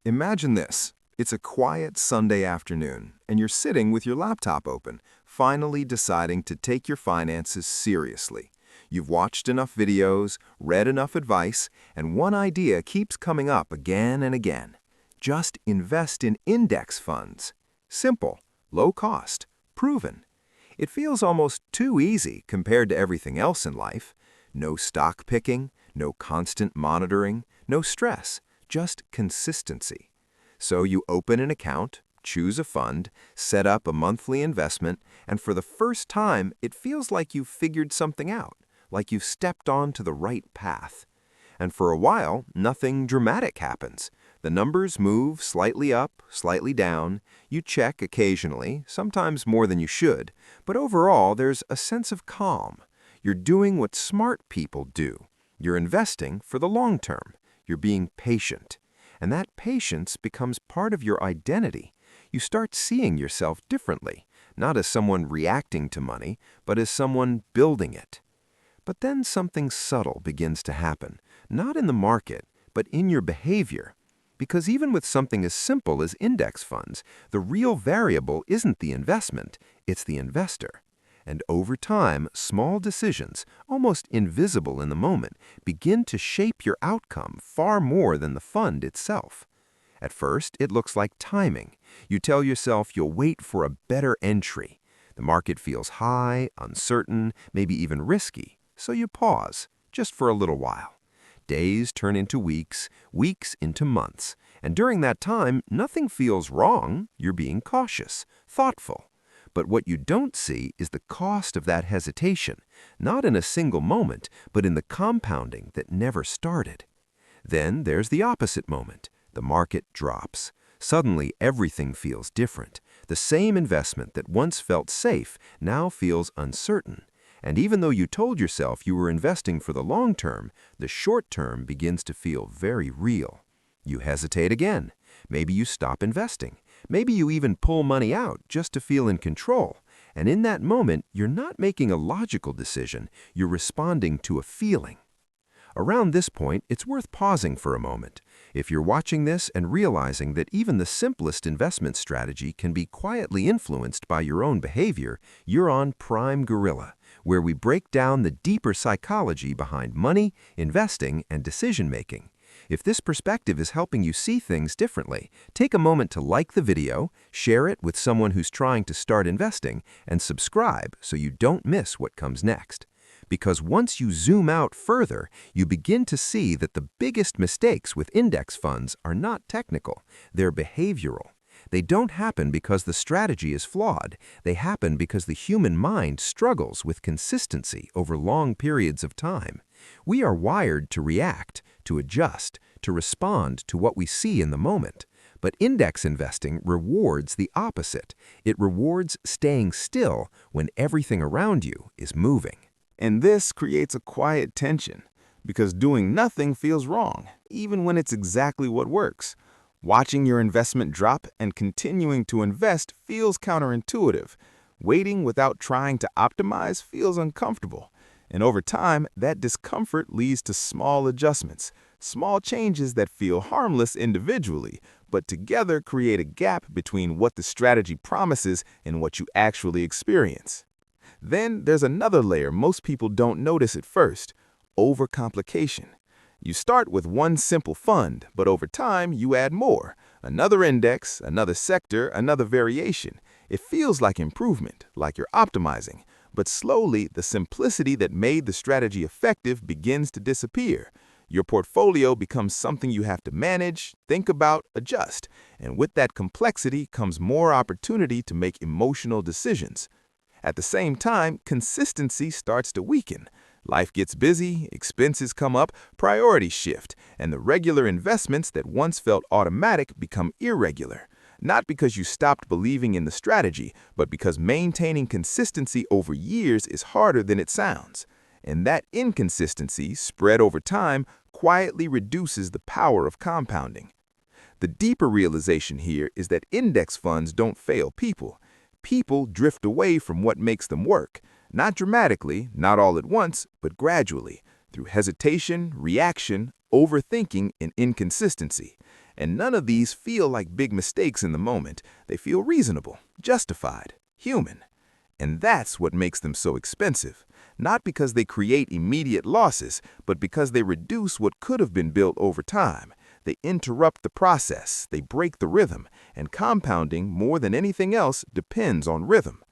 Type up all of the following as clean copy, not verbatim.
Imagine this. It's a quiet Sunday afternoon, and you're sitting with your laptop open, finally deciding to take your finances seriously. You've watched enough videos, read enough advice, and one idea keeps coming up again and again. Just invest in index funds. Simple, low cost, proven. It feels almost too easy compared to everything else in life. No stock picking, no constant monitoring, no stress, just consistency. So you open an account, choose a fund, set up a monthly investment, and for the first time, it feels like you've figured something out, like you've stepped onto the right path. And for a while, nothing dramatic happens. The numbers move slightly up, slightly down. You check occasionally, sometimes more than you should, but overall, there's a sense of calm. You're doing what smart people do. You're investing for the long term. You're being patient. And that patience becomes part of your identity. You start seeing yourself differently, not as someone reacting to money, but as someone building it. But then something subtle begins to happen, not in the market, but in your behavior. Because even with something as simple as index funds, the real variable isn't the investment, it's the investor. And over time, small decisions, almost invisible in the moment, begin to shape your outcome far more than the fund itself. At first, it looks like timing. You tell yourself you'll wait for a better entry. The market feels high, uncertain, maybe even risky, so you pause, just for a little while. Days turn into weeks, weeks into months, and during that time, nothing feels wrong. You're being cautious, thoughtful. But what you don't see is the cost of that hesitation, not in a single moment, but in the compounding that never started. Then there's the opposite moment. The market drops. Suddenly, everything feels different. The same investment that once felt safe now feels uncertain. And even though you told yourself you were investing for the long term, the short term begins to feel very real. You hesitate again. Maybe you stop investing. Maybe you even pull money out just to feel in control. And in that moment, you're not making a logical decision. You're responding to a feeling. Around this point, it's worth pausing for a moment. If you're watching this and realizing that even the simplest investment strategy can be quietly influenced by your own behavior, you're on Prime Gorilla, where we break down the deeper psychology behind money, investing, and decision-making. If this perspective is helping you see things differently, take a moment to like the video, share it with someone who's trying to start investing, and subscribe so you don't miss what comes next. Because once you zoom out further, you begin to see that the biggest mistakes with index funds are not technical, they're behavioral. They don't happen because the strategy is flawed. They happen because the human mind struggles with consistency over long periods of time. We are wired to react, to adjust, to respond to what we see in the moment. But index investing rewards the opposite. It rewards staying still when everything around you is moving. And this creates a quiet tension, because doing nothing feels wrong, even when it's exactly what works. Watching your investment drop and continuing to invest feels counterintuitive. Waiting without trying to optimize feels uncomfortable. And over time, that discomfort leads to small adjustments, small changes that feel harmless individually, but together create a gap between what the strategy promises and what you actually experience. Then there's another layer most people don't notice at first: overcomplication. You start with one simple fund, but over time you add more. Another index, another sector, another variation. It feels like improvement, like you're optimizing. But slowly, the simplicity that made the strategy effective begins to disappear. Your portfolio becomes something you have to manage, think about, adjust. And with that complexity comes more opportunity to make emotional decisions. At the same time, consistency starts to weaken. Life gets busy, expenses come up, priorities shift, and the regular investments that once felt automatic become irregular. Not because you stopped believing in the strategy, but because maintaining consistency over years is harder than it sounds. And that inconsistency, spread over time, quietly reduces the power of compounding. The deeper realization here is that index funds don't fail people. People drift away from what makes them work. Not dramatically, not all at once, but gradually, through hesitation, reaction, overthinking, and inconsistency. And none of these feel like big mistakes in the moment. They feel reasonable, justified, human. And that's what makes them so expensive. Not because they create immediate losses, but because they reduce what could have been built over time. They interrupt the process, they break the rhythm, and compounding, more than anything else, depends on rhythm.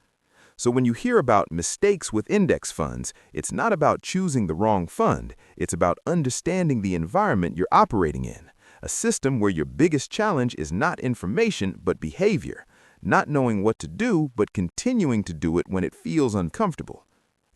So when you hear about mistakes with index funds, it's not about choosing the wrong fund, it's about understanding the environment you're operating in. A system where your biggest challenge is not information, but behavior. Not knowing what to do, but continuing to do it when it feels uncomfortable.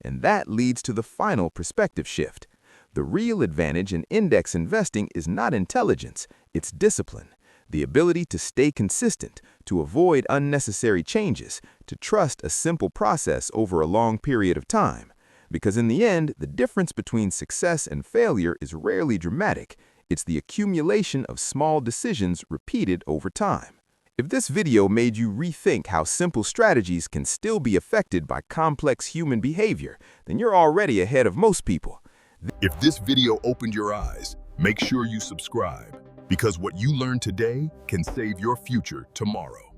And that leads to the final perspective shift. The real advantage in index investing is not intelligence, it's discipline. The ability to stay consistent, to avoid unnecessary changes, to trust a simple process over a long period of time. Because in the end, the difference between success and failure is rarely dramatic. It's the accumulation of small decisions repeated over time. If this video made you rethink how simple strategies can still be affected by complex human behavior, then you're already ahead of most people. If this video opened your eyes, make sure you subscribe, because what you learn today can save your future tomorrow.